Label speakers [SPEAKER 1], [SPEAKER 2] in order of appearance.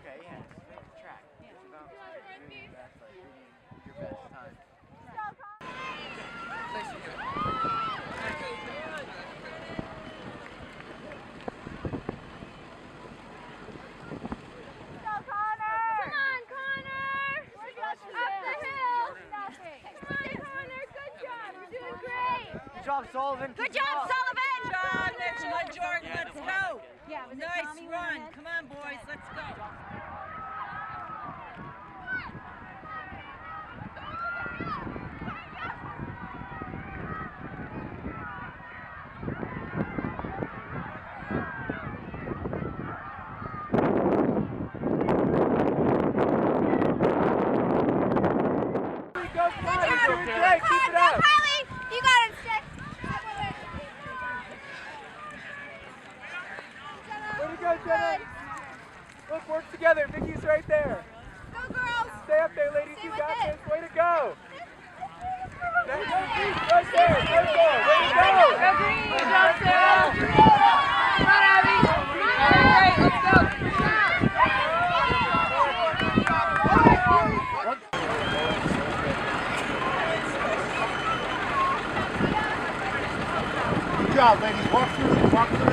[SPEAKER 1] Okay, yeah, just make the track. It's about doing your best, like doing your best time. Good job, Sullivan.
[SPEAKER 2] Good job, Sullivan!
[SPEAKER 3] Good job, Mitch. Come on, Jordan. Let's go.
[SPEAKER 2] Yeah, was it
[SPEAKER 3] Nice
[SPEAKER 2] Tommy
[SPEAKER 3] run.
[SPEAKER 2] Warren?
[SPEAKER 3] Come on, boys. Let's go.
[SPEAKER 4] Let's work together. Vicky's right there.
[SPEAKER 2] Go, girls!
[SPEAKER 4] Stay up there, ladies.
[SPEAKER 2] Stay
[SPEAKER 4] You
[SPEAKER 2] with
[SPEAKER 4] got
[SPEAKER 2] it.
[SPEAKER 4] this. Way to go. That's right there. Good goal. Way to go.
[SPEAKER 2] Go green! Good job, Sarah! Come on, Abby!
[SPEAKER 3] Great. Let's go.
[SPEAKER 1] Good job, ladies. Walk through. Walk through.